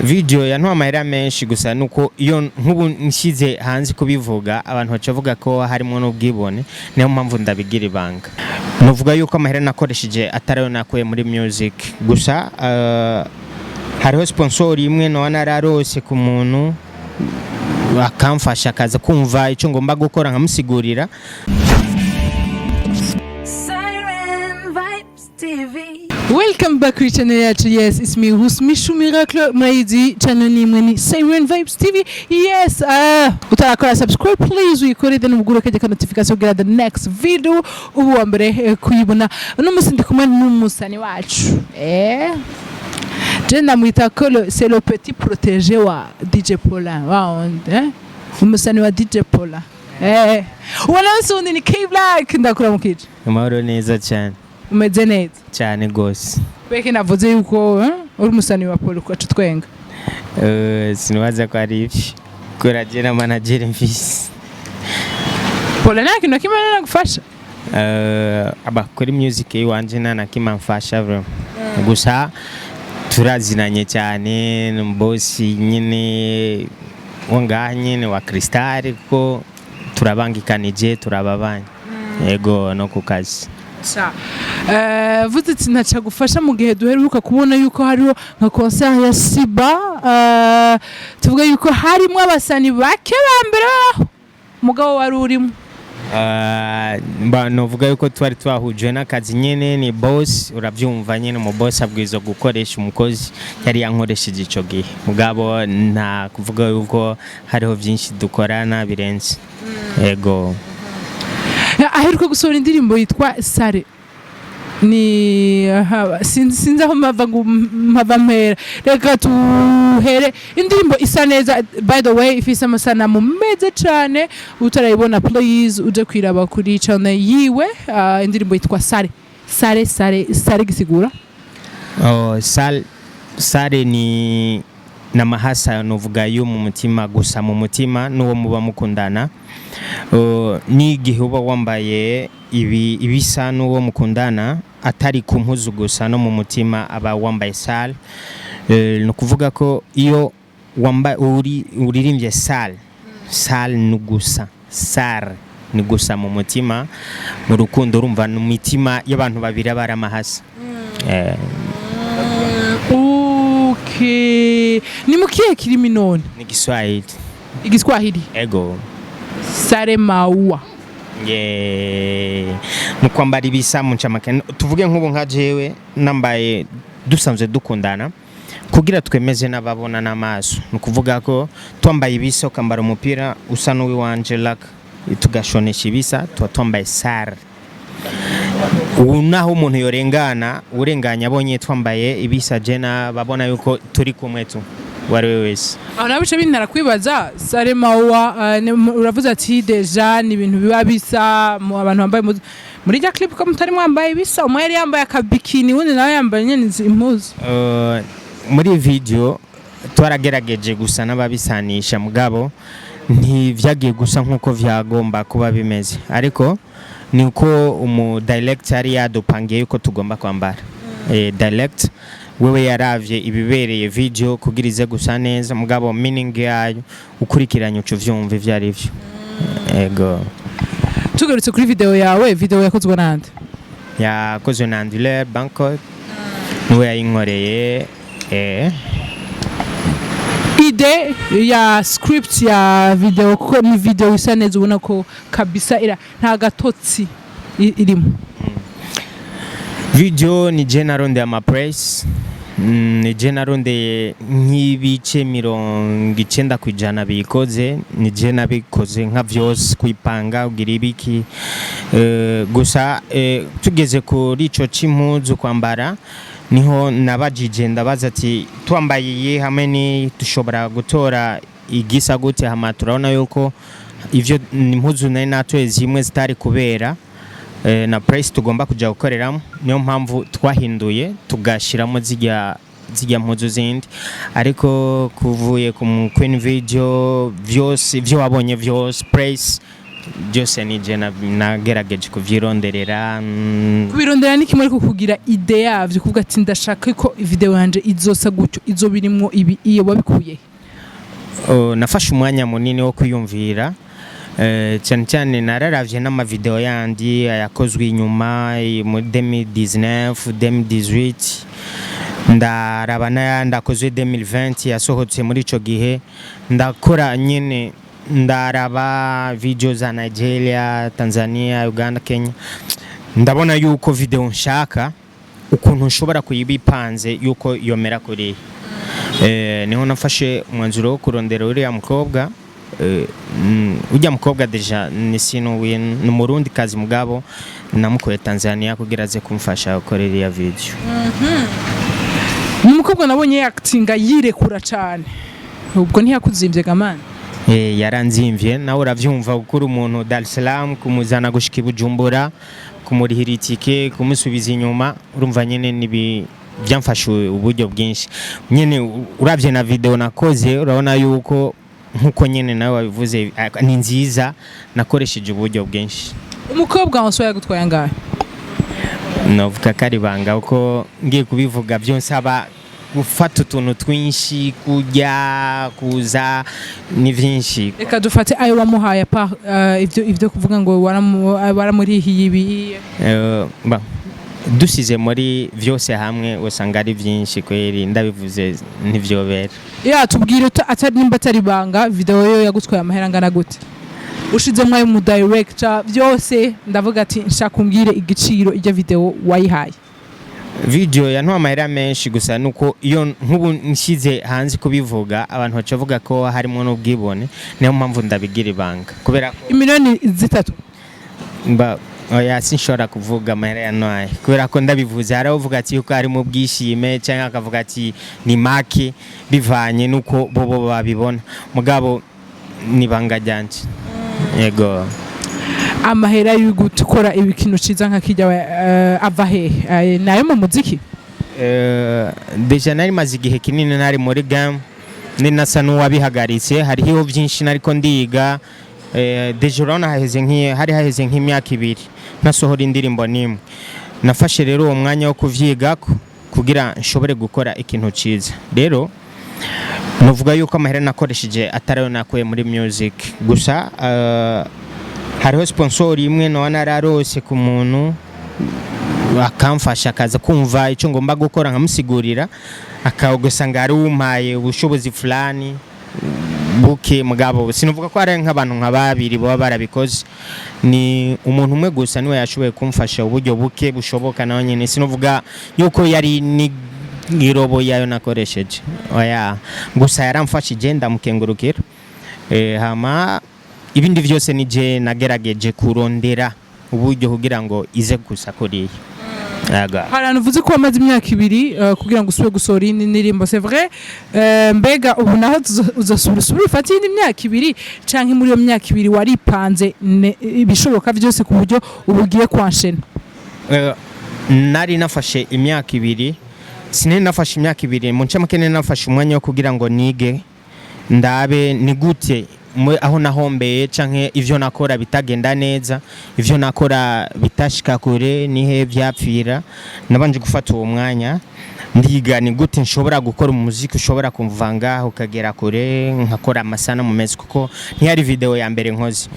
video ya amahera menshi gusa nuko iyo nkubu nshize hanze kubivuga abantu bacavuga ko harimo n'ubwibone niyo mpamvu ndabigira ibanga nuvuga yuko amahera nakoresheje atarayo nakuye muri music gusa hariho sponsor imwe no nararose ku muntu akamfasha akaza kumva icyo ngomba gukora nkamusigurira. Welcome back to channel yacu. Yes, it's me who's Mishu Miracle Maizi channel nimwe ni Sare Vibes TV. Yes, utarakora subscribe please uyikore then uguruke ka notification kugira the next video ubu mbere kuyibona. Uno musi ndi kumwe n'umusani wacu. Je namwita ko c'est le petit protégé wa DJ Paulin. Wow, umusani wa DJ Paulin. Wala usundi ni K-Black ndakura mukije. Amahoro neza cyane. Umeze neza cyane gose. Beke navuze yuko uri umusani wa Paul kwacu twenga. Sinibaza ko ari ifi. Kuraje na manager mfise. Paul naki no kimana nagufasha. Aba kuri music yiwanje na kimamfasha bro. Gusa turazinanye cyane n'umbosi nyine wonga nyine wa Crystal ko turabangikanije turababanye. Yego no kukazi. Vuze ati ntaca gufasha mu gihe duheruka kubona yuko hariho nka concert ya Siba tuvuga yuko harimo abasani bake bambere mugabo wari urimo novuga yuko twari twahuje n'akazi nyene ni boss uravyumva nyene mu boss abwizo gukoresha umukozi yari yankoresheje ico gihe mugabo nta kuvuga yuko hariho byinshi dukorana birenze. Yego aheruka gusohora indirimbo yitwa Sare ni sinzi aho mpava mpera reka tuhere indirimbo isa neza by the way ifise amasanamu meze cyane utarayibona please uje kwiraba kuri channel yiwe indirimbo yitwa Sare gisigura Sare ni namahasa novuga yo mu mutima gusa mu mutima nuwo muba mukundana ni igihe uba wambaye ibisa n'uwo mukundana atari ku mpuzu gusa no mu mutima aba wambaye sale no kuvuga ko iyo wambaye uririmbye sale nugusa Sare ni gusa mu mutima mu rukundo urumva no mitima y'abantu babiri baramahasa. Okay, ni mukiye kirimi none ni Kiswahili. Igiswahili ego Sare maua mu kwambara ibisa mu ncamake tuvuge nk'ubu nka jewe nambaye dusanzwe dukundana kugira twemeze n'ababona n'amaso no kuvuga ko twambaye ibisa ukambara umupira usa n'uwi wanje laka tugashonesha ibisa twambaye Sare naho umuntu yorengana urenganya abonye twambaye ibisa jena babona yuko turi kumwe tu wari wese aho nabice bintara kwibaza Sare maua uravuze ati deja ni ibintu biba bisa abantu bambaye muri ja clip ko mutari mwambaye bisa umwe yari yambaye akabikini wundi nawe yambaye nyene impuzu muri video twaragerageje gusa n'ababisanisha mugabo ntivyagiye gusa nkuko vyagomba kuba bimeze ariko niko director yadupangiye yuko tugomba kwambara direct wewe yaravye ibibereye video kugirize gusa neza mugabo meaning yayo ukurikiranye uco vyumva ivyari vyo. Ego tugarutse kuri video yakozwe nande yakozwe na Andile Bangkok niwe yayinkoreye ide ya script ya video ko ni video isa neza ubona ko kabisa nta gatotsi irimo. Video ni general nde ama price ni general nde nk'ibice 90% bikoze ni je nabikoze nka vyose kwipanga ugira ibiki gusa tugeze kuri ico c'impuzu kwambara niho nabajije ndabaza ati twambaye hamwe ni dushobora gutora igisa gute hama turabona yuko ivyo impuzu nari natwe zimwe zitari kubera na price tugomba kuja gukoreramo niyo mpamvu twahinduye tugashiramo zijya mpuzu zindi ariko kuvuye ku Queen video vyose vyo wabonye vyose price byose nije nagerageje kuvyironderera. Kubirondera ni kimwe kukugira ide yavyo kuvuga ati ndashaka ko video yanje izosa gutyo izo birimwo ibi iyo wabikuye. Nafashe umwanya munini wo kwiyumvira, cyane cyane nararavye n'amavideo yandi yakozwe inyuma mu 2019 2018 ndaraba n'ayandi akozwe 2020 yasohotse muri ico gihe, ndakora nyene ndaraba video za Nigeria, Tanzania, Uganda, Kenya, ndabona yuko video nshaka ukuntu nshobora kuyibipanze yuko yomera kuri niho nafashe umwanzuro wo kurondera uriya mukobwa. Ujya mukobwa deja ni sinuwe n'umurundi kazi mugabo namukoye Tanzania kugira aze kumfasha gukorera ya video. Umukobwa nabonye actinga yirekura cyane, ubwo ntiyakuzimvye gamana. Yaranzimvye nawe uravyumva gukura umuntu Dar es Salaam kumuzana gushika Bujumbura kumurihira itike kumusubiza inyuma, urumva nyene nibi byamfashe uburyo bwinshi nyene. Uravye na video nakoze urabona yuko nkuko nyene nawe wabivuze ni nziza, nakoresheje uburyo bwinshi. Umukobwa wasoya gutwaya ngahe? Novuga kari banga uko ngiye kubivuga byonse aba gufata utuntu twinshi kujya kuza ni vyinshi. Reka dufate ayo wamuhaye pa ivyo kuvuga ngo waramurihiye ibi dusize muri vyose hamwe usanga ari vyinshi kweri, ndabivuze ntivyobera. Tubwire atari nimba atari banga video yo yagutwaye amahera ngana gute? Ushize mwayo mu director byose ndavuga ati nshaka kumbwire igiciro ijya video wayihaye. Video ya ntwa amahera menshi gusa nuko iyo nkubu nshize hanze kubivuga abantu bacavuga ko harimo n'ubwibone, niyo mpamvu ndabigira ibanga kubera ko imiliyoni 3 oya sinshobora kuvuga amahera ya ntwaye kubera ko ndabivuze hari uvuga ati yuko ari mu bwishime cyangwa akavuga ati ni make bivanye nuko bobo babibona, mugabo ni banga ryanje. Yego. Amahera y'ugukora ibikino ciza nka kijya ava he nayo mu muziki? Deja nari maze igihe kinini nari muri game ni nasa n'uwabihagaritse, hariho byinshi nariko ndiga. Deja urabona haheze nk'imyaka 2 nasohora indirimbo nimwe. Nafashe rero uwo mwanya wo kuvyiga kugira nshobore gukora ikintu ciza. Rero novuga yuko amahera nakoresheje atarayo nakuye muri music gusa. Hariho sponsor imwe no nararose ku muntu akamfasha akaza kumva icyo ngomba gukora nkamusigurira, akagusanga ari umpaye ubushobozi fulani buke, mugabo sinuvuga ko ari nk'abantu nk'ababiri baba barabikoze, ni umuntu umwe gusa niwe yashoboye kumfasha uburyo buke bushoboka. Nawe nyine sinuvuga yuko yari ni irobo yayo nakoresheje, oya gusa yaramfashije ndamukengurukira. Hama ibindi byose nije nagerageje kurondera uburyo kugira ngo ize gusa kuri Harana uvuze ko wamaze imyaka 2 kugira ngo usubire gusohora indirimbo, c'est vrai. Mbega ubu naho uzasubira ufata indi myaka 2 canke muri iyo myaka 2 waripanze ibishoboka byose ku buryo ubugiye kwanshena? Nari nafashe imyaka 2, sinari nafashe imyaka 2 mu ncamake nafashe umwanya wo kugira ngo nige ndabe ni gute aho nahombeye canke ivyo nakora bitagenda neza, ivyo nakora bitashika kure nihe vyapfira. Nabanje gufata uwo mwanya ndiga ni gute nshobora gukora umuziki ushobora kumvanga ukagera kure, nkakora amasana mu mezi kuko ntiyari video ya mbere nkoze.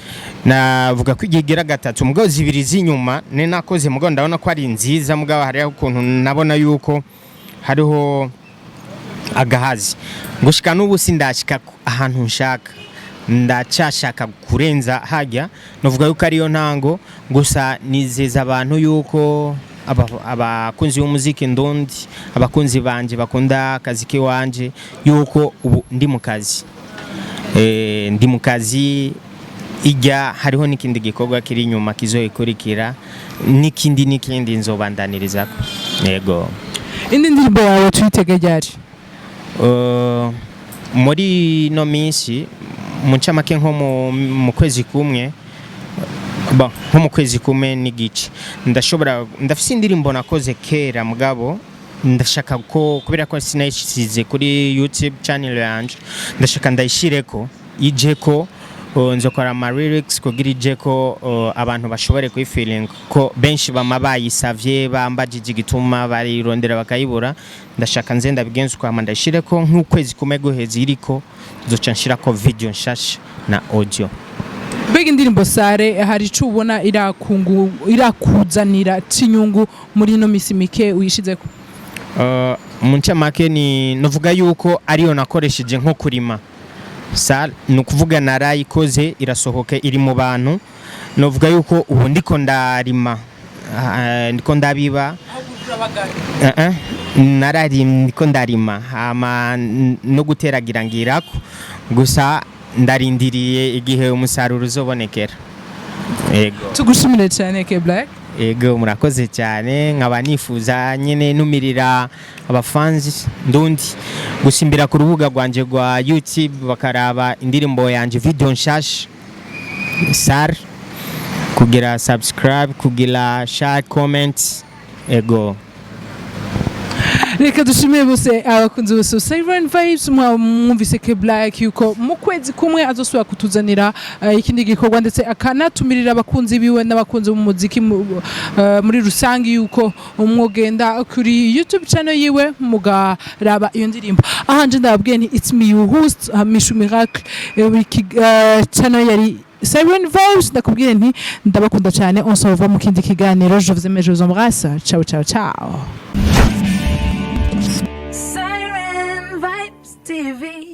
Navuga ko igigira 3 mugabo 2 zinyuma ne nakoze mugabo ndabona ko ari nziza, mugabo hari ukuntu nabona yuko hariho agahazi ngushika n'ubu sindashika ahantu nshaka, ndacashaka kurenza hajya. Novuga yuko ariyo ntango gusa nizeza abantu yuko abakunzi b'umuziki ndundi, abakunzi banje bakunda akazi ke wanje yuko ubu ndi mu kazi ijya hariho n'ikindi gikorwa kiri inyuma kizoyikurikira n'ikindi nzobandaniriza. Yego. Indi ndirimbo yawe tuyitege ryari? Muri no minsi mu ncamake nko mu kwezi kumwe, nko mu kwezi kumwe n'igice ndafise indirimbo nakoze kera, mugabo ndashaka ko kubera ko sinayishize kuri YouTube channel yanje, ndashaka ndayishireko ijeko nzokora ama lyrics kugira ije ko abantu bashobore kuyifeeling ko benshi bama bayisavye bambajije igituma barirondera bakayibura ndashaka nze ndabigenza kwama ndashire ko nk'ukwezi kumwe guheza iriko zoca nshira ko video nshasha na audio. Mbega indirimbo Sare hari ico ubona irakuzanira cinyungu muri no misi mike uyishizeko? Mu ncamake ni novuga yuko ariyo nakoresheje nko kurima. Sare nukuvuga narayikoze irasohoke iri mu bantu novuga yuko ubu ndiko ndarima ndiko ndabiba ndiko ndarima hama no guteragira ngirako gusa ndarindiriye igihe umusaruro uzobonekera. Yego tugushimire cyane ke Black. Yego murakoze cyane nkaba nifuza nyene numirira abafanzi ndundi gusimbira ku rubuga rwanje rwa YouTube bakaraba indirimbo yanje video nshasha Sare kugira subscribe kugira share comment. Yego reka dushimire bose abakunzi bose Sare Vibes mwumvise ke Black yuko mu kwezi kumwe azosubira kutuzanira ikindi gikorwa ndetse akanatumirira abakunzi biwe n'abakunzi b'umuziki muri rusangi yuko umwogenda kuri YouTube channel yiwe mugaraba iyo ndirimbo. Ahanje ndababwiye ni it's me your host Mishu Miracle channel yari Sare Vibes ndakubwiye nti ndabakunda cyane on se revoit mu kindi kiganiro je vous aime je vous embrasse ciao ciao ciao.